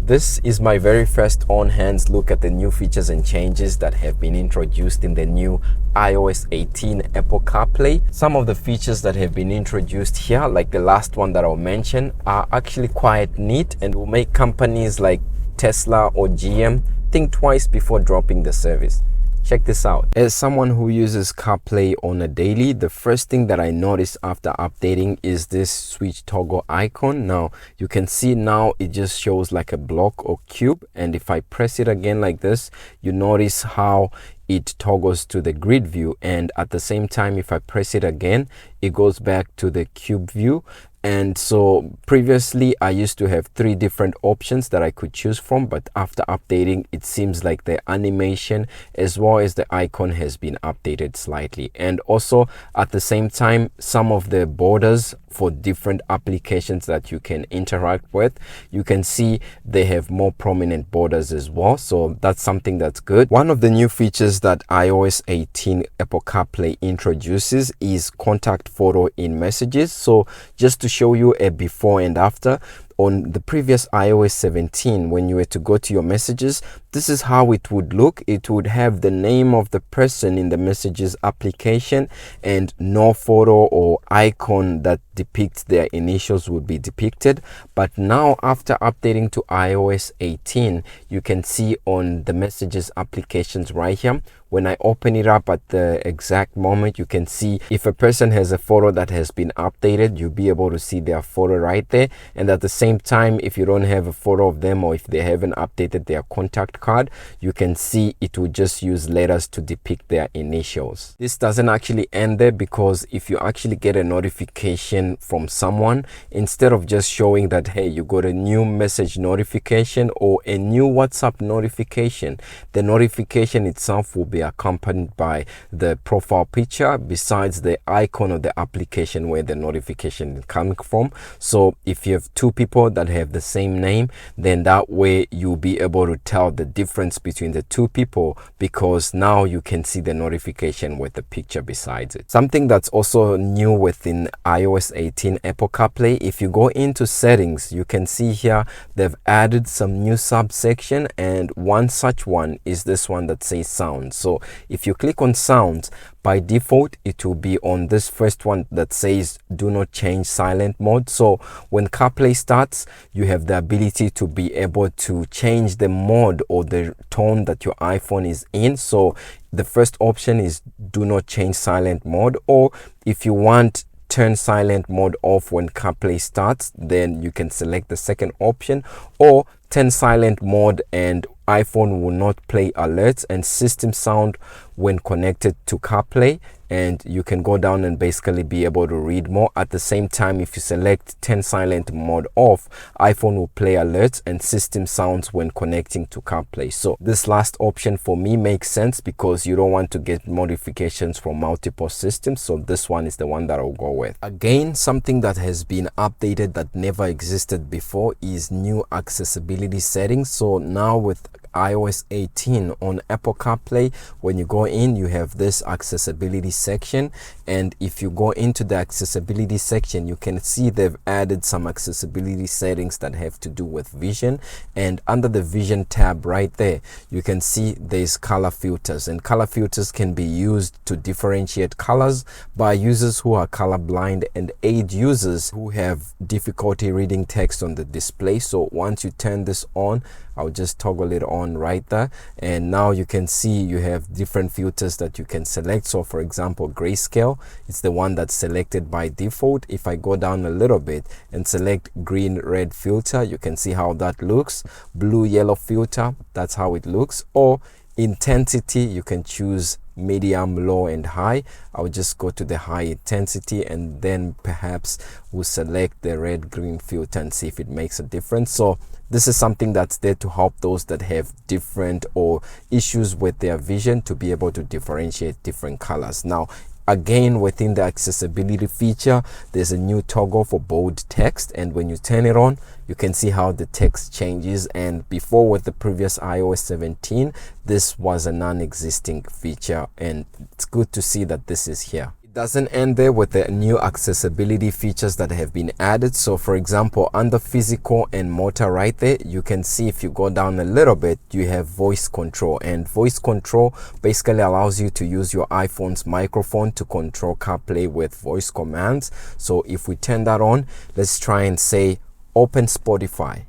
This is my very first on-hands look at the new features and changes that have been introduced in the new iOS 18 Apple CarPlay. Some of the features that have been introduced here, like the last one that I'll mention, are actually quite neat and will make companies like Tesla or GM think twice before dropping the service. Check this out. As someone who uses CarPlay on a daily, the first thing that I notice after updating is this switch toggle icon. Now you can see now it just shows like a block or cube, and if I press it again like this, you notice how it toggles to the grid view, and at the same time if I press it again, it goes back to the cube view. And so previously I used to have 3 different options that I could choose from, but after updating it seems like the animation as well as the icon has been updated slightly. And also at the same time, some of the borders for different applications that you can interact with, you can see they have more prominent borders as well, so that's something that's good. One of the new features that iOS 18 Apple CarPlay introduces is contact photo in messages. So just to show you a before and after, on the previous iOS 17, when you were to go to your messages, this is how it would look. It would have the name of the person in the messages application, and no photo or icon that depicts their initials would be depicted. But now after updating to iOS 18, you can see on the messages applications right here, when I open it up at the exact moment, you can see if a person has a photo that has been updated, you'll be able to see their photo right there. And at the same time, if you don't have a photo of them or if they haven't updated their contact card, you can see it will just use letters to depict their initials. This doesn't actually end there, because if you actually get a notification from someone, instead of just showing that, hey, you got a new message notification or a new WhatsApp notification, the notification itself will be accompanied by the profile picture besides the icon of the application where the notification is coming from. So if you have 2 people that have the same name, then that way you'll be able to tell the difference between the 2 people, because now you can see the notification with the picture besides it. Something that's also new within iOS 18 Apple CarPlay, if you go into settings, you can see here they've added some new subsection, and one such one is this one that says sound. So if you click on sounds, by default it will be on this first one that says do not change silent mode. So when CarPlay starts, you have the ability to be able to change the mode or the tone that your iPhone is in. So the first option is do not change silent mode, or if you want turn silent mode off when CarPlay starts, then you can select the second option, or turn silent mode and iPhone will not play alerts and system sound when connected to CarPlay, and you can go down and basically be able to read more. At the same time, if you select turn silent mode off, iPhone will play alerts and system sounds when connecting to CarPlay. So this last option for me makes sense because you don't want to get notifications from multiple systems, so this one is the one that I'll go with. Again, something that has been updated that never existed before is new accessibility settings. So now with iOS 18 on Apple CarPlay, when you go in, you have this accessibility section, and if you go into the accessibility section, you can see they've added some accessibility settings that have to do with vision. And under the vision tab right there, you can see there's color filters, and color filters can be used to differentiate colors by users who are colorblind and aid users who have difficulty reading text on the display. So once you turn this on, I'll just toggle it on right there, and now you can see you have different filters that you can select. So for example, grayscale, it's the one that's selected by default. If I go down a little bit and select green red filter, you can see how that looks. Blue yellow filter, that's how it looks. Or intensity, you can choose medium, low and high. I'll just go to the high intensity, and then perhaps we'll select the red green filter and see if it makes a difference. So this is something that's there to help those that have different or issues with their vision to be able to differentiate different colors. Now again, within the accessibility feature, there's a new toggle for bold text, and when you turn it on, you can see how the text changes. And before, with the previous iOS 17, this was a non-existing feature, and it's good to see that this is here. Doesn't end there with the new accessibility features that have been added. So for example, under physical and motor right there, you can see if you go down a little bit, you have voice control, and voice control basically allows you to use your iPhone's microphone to control CarPlay with voice commands. So if we turn that on, let's try and say open Spotify.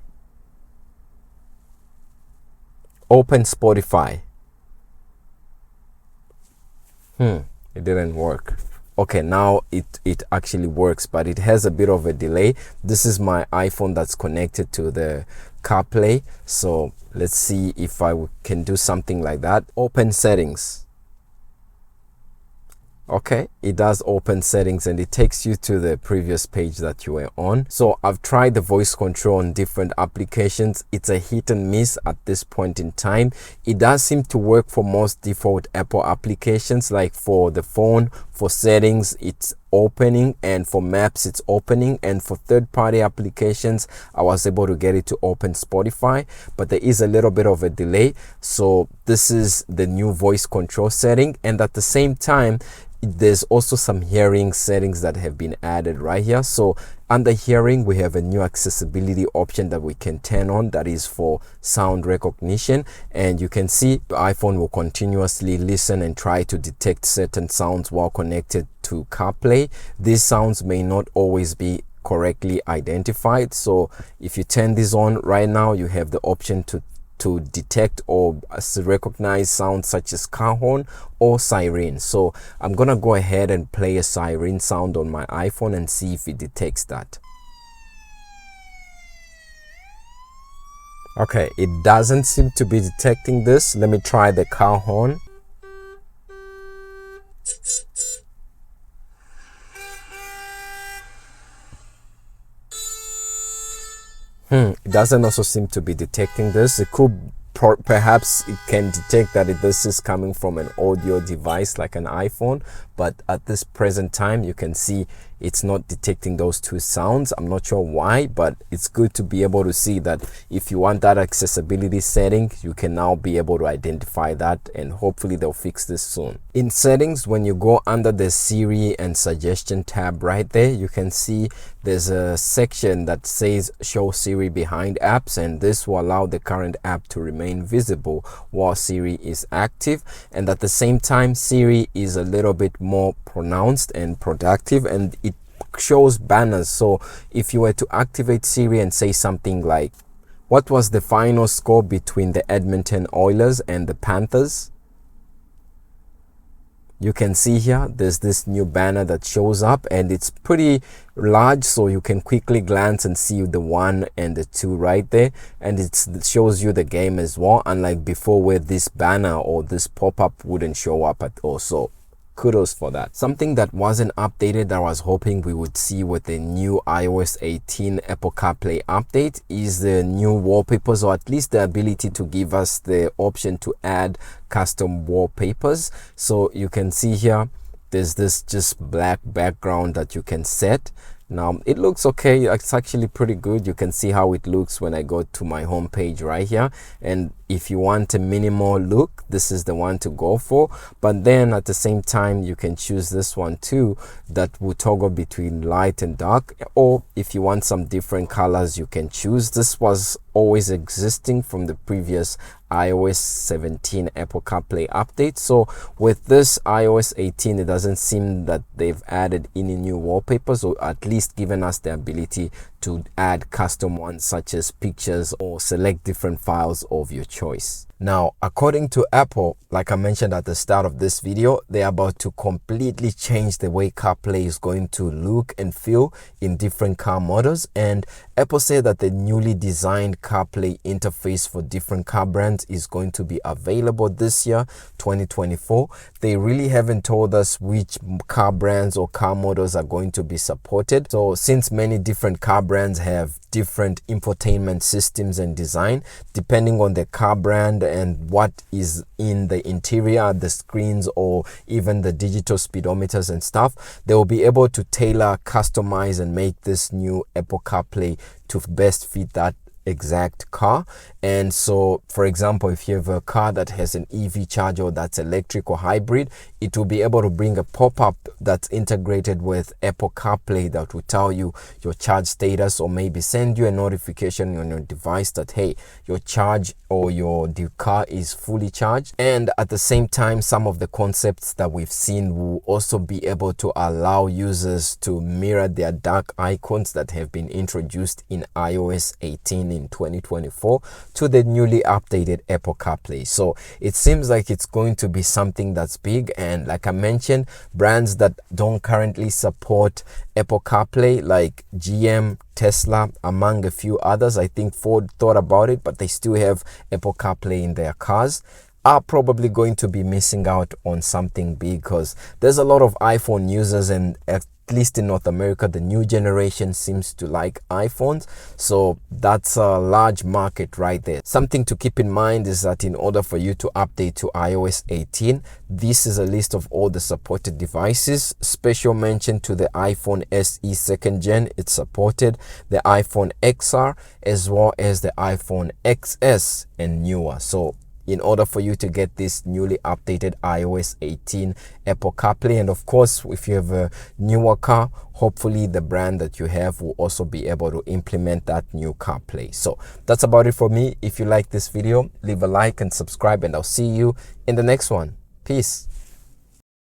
Open Spotify. It didn't work. Okay, now it actually works, but it has a bit of a delay. This is my iPhone that's connected to the CarPlay. So let's see if I can do something like that. Open settings. Okay, it does open settings and it takes you to the previous page that you were on. So I've tried the voice control on different applications. It's a hit and miss at this point in time. It does seem to work for most default Apple applications, like for the phone, for settings, it's opening, and for maps it's opening, and for third-party applications I was able to get it to open Spotify, but there is a little bit of a delay. So this is the new voice control setting, and at the same time there's also some hearing settings that have been added right here. So under hearing, we have a new accessibility option that we can turn on, that is for sound recognition, and you can see the iPhone will continuously listen and try to detect certain sounds while connected to CarPlay. These sounds may not always be correctly identified, so if you turn this on right now, you have the option to detect or recognize sounds such as car horn or siren. So I'm gonna go ahead and play a siren sound on my iPhone and see if it detects that. Okay, it doesn't seem to be detecting this. Let me try the car horn. It doesn't also seem to be detecting this. It could perhaps it can detect that this is coming from an audio device like an iPhone, but at this present time you can see it's not detecting those two sounds. I'm not sure why, but it's good to be able to see that if you want that accessibility setting, you can now be able to identify that, and hopefully they'll fix this soon. In settings, when you go under the Siri and suggestion tab right there, you can see there's a section that says show Siri behind apps, and this will allow the current app to remain visible while Siri is active. And at the same time, Siri is a little bit more pronounced and productive, and it shows banners. So if you were to activate Siri and say something like, what was the final score between the Edmonton Oilers and the Panthers? You can see here there's this new banner that shows up, and it's pretty large, so you can quickly glance and see the 1 and the 2 right there, and it shows you the game as well, unlike before where this banner or this pop-up wouldn't show up at all. So kudos for that. Something that wasn't updated that I was hoping we would see with the new iOS 18 Apple CarPlay update is the new wallpapers, or at least the ability to give us the option to add custom wallpapers. So you can see here there's this just black background that you can set. Now it looks okay, it's actually pretty good. You can see how it looks when I go to my home page right here, and if you want a minimal look, this is the one to go for. But then at the same time, you can choose this one too, that will toggle between light and dark, or if you want some different colors, you can choose. This was always existing from the previous iOS 17 Apple CarPlay update. So with this iOS 18, it doesn't seem that they've added any new wallpapers, or at least given us the ability to add custom ones such as pictures or select different files of your choice. Now, according to Apple, like I mentioned at the start of this video, they're about to completely change the way CarPlay is going to look and feel in different car models. And Apple said that the newly designed CarPlay interface for different car brands is going to be available this year, 2024. They really haven't told us which car brands or car models are going to be supported. So since many different car brands have different infotainment systems and design, depending on the car brand and what is in the interior, the screens, or even the digital speedometers and stuff, they will be able to tailor, customize, and make this new Apple CarPlay to best fit that exact car. And so, for example, if you have a car that has an EV charger that's electric or hybrid, it will be able to bring a pop-up that's integrated with Apple CarPlay that will tell you your charge status, or maybe send you a notification on your device that, hey, your charge or the car is fully charged. And at the same time, some of the concepts that we've seen will also be able to allow users to mirror their dark icons that have been introduced in iOS 18 in 2024 to the newly updated Apple CarPlay. So it seems like it's going to be something that's big. And like I mentioned, brands that don't currently support Apple CarPlay, like GM, Tesla, among a few others, I think Ford thought about it, but they still have Apple CarPlay in their cars, are probably going to be missing out on something big, because there's a lot of iPhone users, and at least in North America, the new generation seems to like iPhones. So that's a large market right there. Something to keep in mind is that in order for you to update to iOS 18, this is a list of all the supported devices. Special mention to the iPhone SE 2nd Gen, it's supported, the iPhone XR, as well as the iPhone XS and newer. So in order for you to get this newly updated iOS 18 Apple CarPlay, and of course, if you have a newer car, hopefully the brand that you have will also be able to implement that new CarPlay. So that's about it for me. If you like this video, leave a like and subscribe, and I'll see you in the next one. Peace.